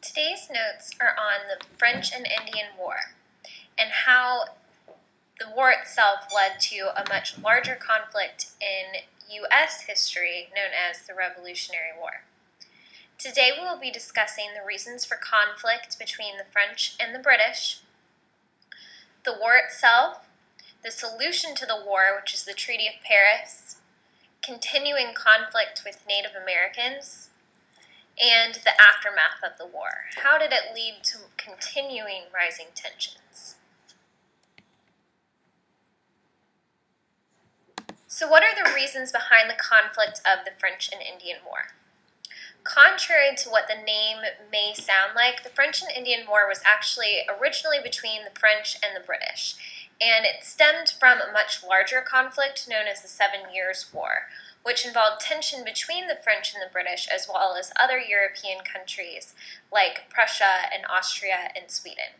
Today's notes are on the French and Indian War and how the war itself led to a much larger conflict in U.S. history known as the Revolutionary War. Today we will be discussing the reasons for conflict between the French and the British, the war itself, the solution to the war, which is the Treaty of Paris, continuing conflict with Native Americans, and the aftermath of the war. How did it lead to continuing rising tensions? So what are the reasons behind the conflict of the French and Indian War? Contrary to what the name may sound like, the French and Indian War was actually originally between the French and the British, and it stemmed from a much larger conflict known as the 7 Years' War, which involved tension between the French and the British as well as other European countries like Prussia and Austria and Sweden.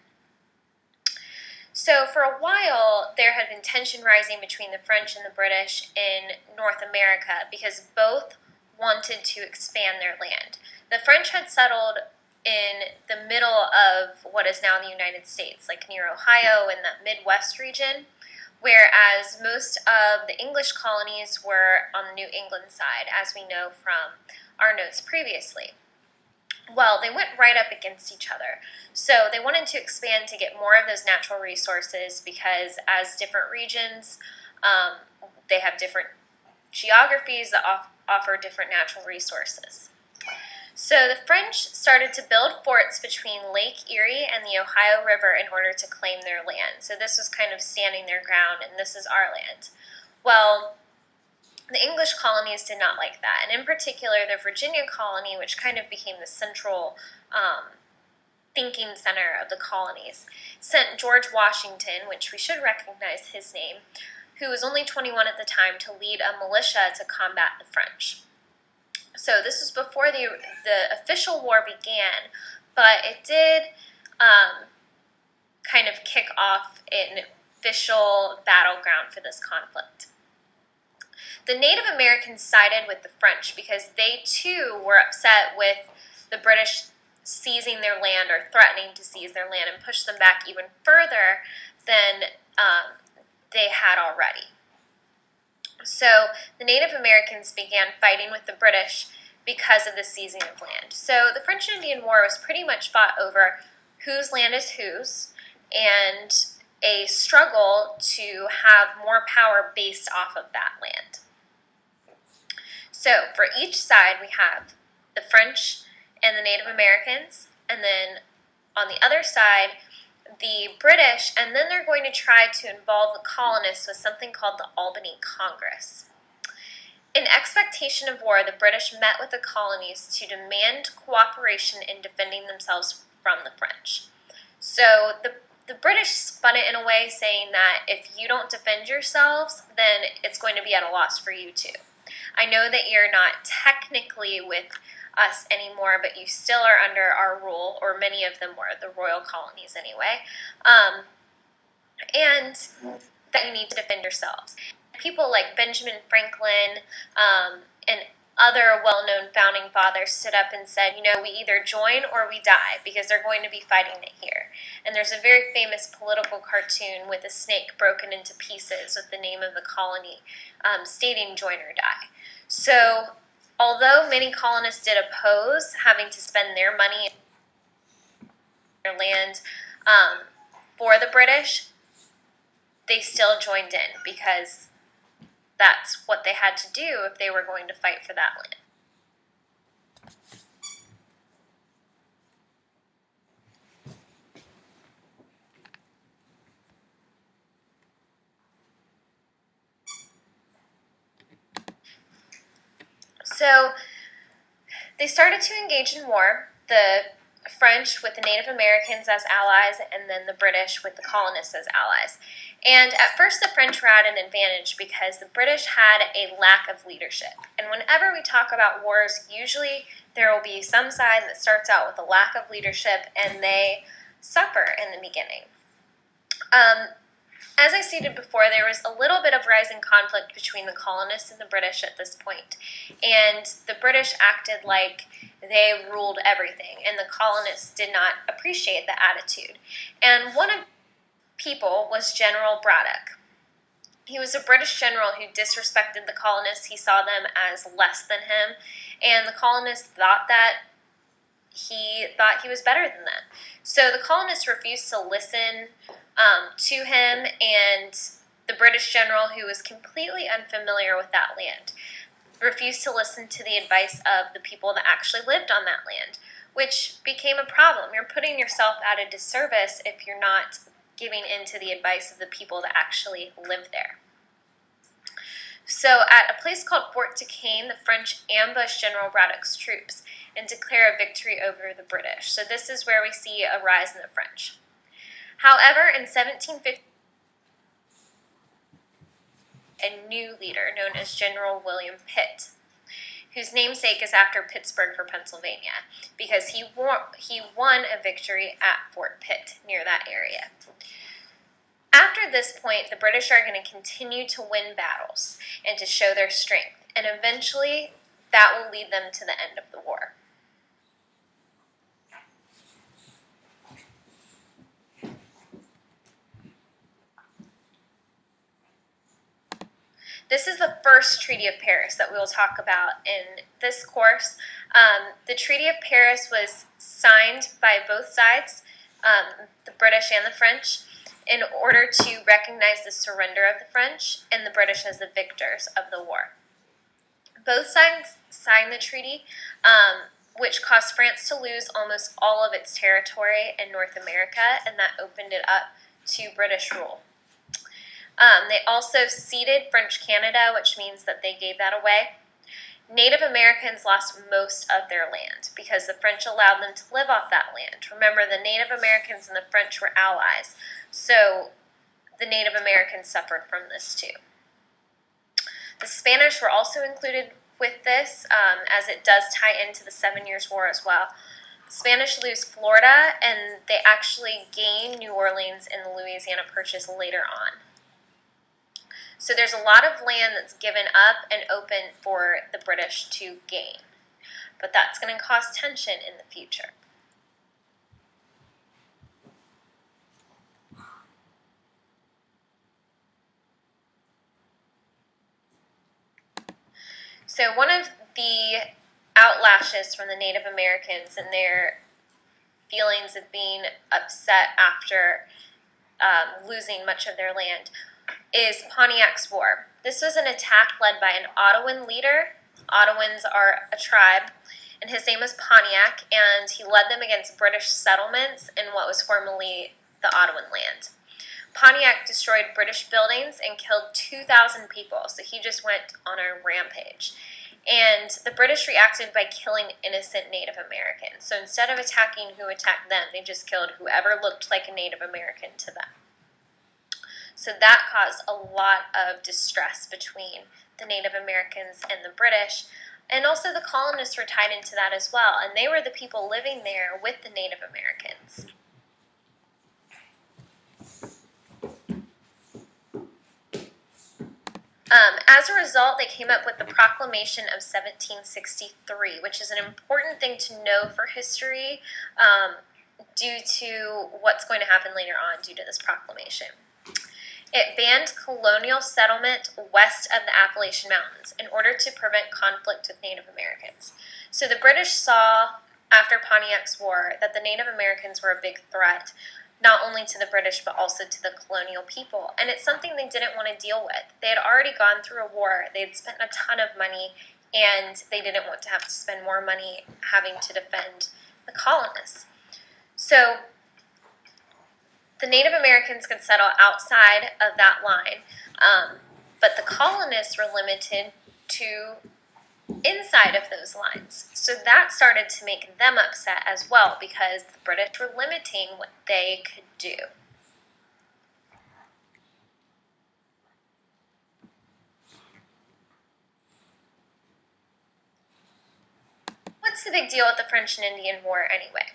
So for a while, there had been tension rising between the French and the British in North America because both wanted to expand their land. The French had settled in the middle of what is now the United States, like near Ohio and that Midwest region, whereas most of the English colonies were on the New England side, as we know from our notes previously. Well, they went right up against each other. So they wanted to expand to get more of those natural resources because as different regions, they have different geographies that offer different natural resources. So the French started to build forts between Lake Erie and the Ohio River in order to claim their land. So this was kind of standing their ground, and this is our land. Well, the English colonies did not like that, and in particular the Virginia colony, which kind of became the central thinking center of the colonies, sent George Washington, which we should recognize his name, who was only 21 at the time, to lead a militia to combat the French. So this was before the official war began, but it did kind of kick off an official battleground for this conflict. The Native Americans sided with the French because they too were upset with the British seizing their land or threatening to seize their land and push them back even further than they had already. So the Native Americans began fighting with the British because of the seizing of land. So the French and Indian War was pretty much fought over whose land is whose and a struggle to have more power based off of that land. So for each side we have the French and the Native Americans, and then on the other side the British, and then they're going to try to involve the colonists with something called the Albany Congress. In expectation of war, the British met with the colonies to demand cooperation in defending themselves from the French. So the British spun it in a way saying that if you don't defend yourselves, then it's going to be at a loss for you too. I know that you're not technically with us anymore, but you still are under our rule, or many of them were, the royal colonies anyway, and that you need to defend yourselves. People like Benjamin Franklin and other well-known founding fathers stood up and said, you know, we either join or we die because they're going to be fighting it here. And there's a very famous political cartoon with a snake broken into pieces with the name of the colony stating join or die. So although many colonists did oppose having to spend their money in their land for the British, they still joined in because that's what they had to do if they were going to fight for that land. So they started to engage in war, the French with the Native Americans as allies, and then the British with the colonists as allies. And at first the French were at an advantage because the British had a lack of leadership. And whenever we talk about wars, usually there will be some side that starts out with a lack of leadership and they suffer in the beginning. As I stated before, there was a little bit of rising conflict between the colonists and the British at this point, and the British acted like they ruled everything, and the colonists did not appreciate the attitude. And one of the people was General Braddock. He was a British general who disrespected the colonists. He saw them as less than him, and the colonists thought he was better than them. So the colonists refused to listen to him, and the British general, who was completely unfamiliar with that land, refused to listen to the advice of the people that actually lived on that land, which became a problem. You're putting yourself at a disservice if you're not giving in to the advice of the people that actually live there. So at a place called Fort Duquesne, the French ambushed General Braddock's troops and declare a victory over the British. So this is where we see a rise in the French. However, in 1750, a new leader known as General William Pitt, whose namesake is after Pittsburgh for Pennsylvania, because he won a victory at Fort Pitt near that area. After this point, the British are going to continue to win battles and to show their strength, and eventually that will lead them to the end of the war. This is the first Treaty of Paris that we will talk about in this course. The Treaty of Paris was signed by both sides, the British and the French, in order to recognize the surrender of the French and the British as the victors of the war. Both sides signed the treaty, which caused France to lose almost all of its territory in North America, and that opened it up to British rule. They also ceded French Canada, which means that they gave that away. Native Americans lost most of their land because the French allowed them to live off that land. Remember, the Native Americans and the French were allies, so the Native Americans suffered from this too. The Spanish were also included with this, as it does tie into the 7 Years' War as well. The Spanish lose Florida, and they actually gain New Orleans and the Louisiana Purchase later on. So there's a lot of land that's given up and open for the British to gain. But that's going to cause tension in the future. So one of the outlashes from the Native Americans and their feelings of being upset after losing much of their land is Pontiac's War. This was an attack led by an Ottawan leader. Ottawans are a tribe, and his name was Pontiac, and he led them against British settlements in what was formerly the Ottawan land. Pontiac destroyed British buildings and killed 2,000 people, so he just went on a rampage. And the British reacted by killing innocent Native Americans. So instead of attacking who attacked them, they just killed whoever looked like a Native American to them. So that caused a lot of distress between the Native Americans and the British. And also the colonists were tied into that as well. And they were the people living there with the Native Americans. As a result, they came up with the Proclamation of 1763, which is an important thing to know for history due to what's going to happen later on due to this proclamation. It banned colonial settlement west of the Appalachian Mountains in order to prevent conflict with Native Americans. So the British saw, after Pontiac's War, that the Native Americans were a big threat, not only to the British, but also to the colonial people. And it's something they didn't want to deal with. They had already gone through a war, they had spent a ton of money, and they didn't want to have to spend more money having to defend the colonists. So the Native Americans could settle outside of that line, but the colonists were limited to inside of those lines. So that started to make them upset as well, because the British were limiting what they could do. What's the big deal with the French and Indian War anyway?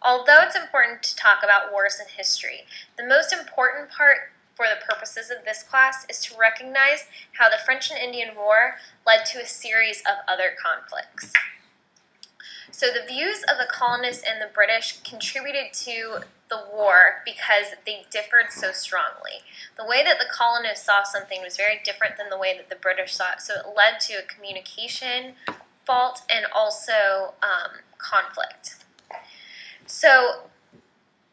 Although it's important to talk about wars in history, the most important part for the purposes of this class is to recognize how the French and Indian War led to a series of other conflicts. So the views of the colonists and the British contributed to the war because they differed so strongly. The way that the colonists saw something was very different than the way that the British saw it, so it led to a communication fault and also conflict. So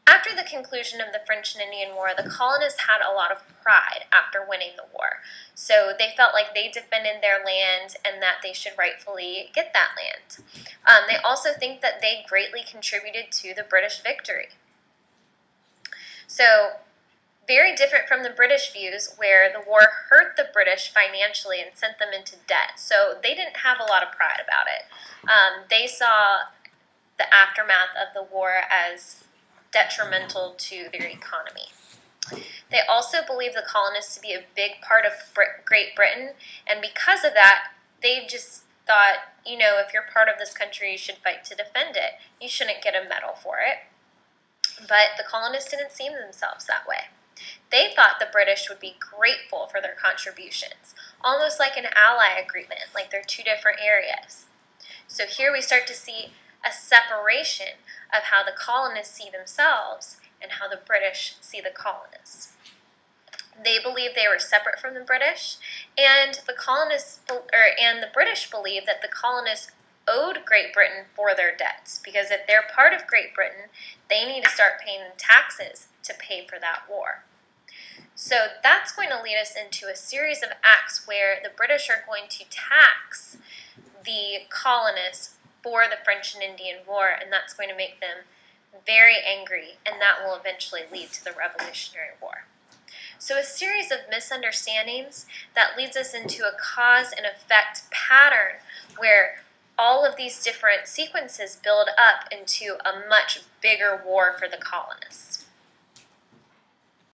after the conclusion of the French and Indian War, the colonists had a lot of pride after winning the war. So they felt like they defended their land and that they should rightfully get that land. They also think that they greatly contributed to the British victory. So very different from the British views, where the war hurt the British financially and sent them into debt. So they didn't have a lot of pride about it. They saw the aftermath of the war as detrimental to their economy. They also believed the colonists to be a big part of Great Britain, and because of that, they just thought, you know, if you're part of this country, you should fight to defend it. You shouldn't get a medal for it. But the colonists didn't see themselves that way. They thought the British would be grateful for their contributions, almost like an ally agreement, like they're two different areas. So here we start to see a separation of how the colonists see themselves and how the British see the colonists. They believed they were separate from the British, and the British believed that the colonists owed Great Britain for their debts, because if they're part of Great Britain, they need to start paying taxes to pay for that war. So that's going to lead us into a series of acts where the British are going to tax the colonists for the French and Indian War, and that's going to make them very angry, and that will eventually lead to the Revolutionary War. So a series of misunderstandings that leads us into a cause and effect pattern where all of these different sequences build up into a much bigger war for the colonists.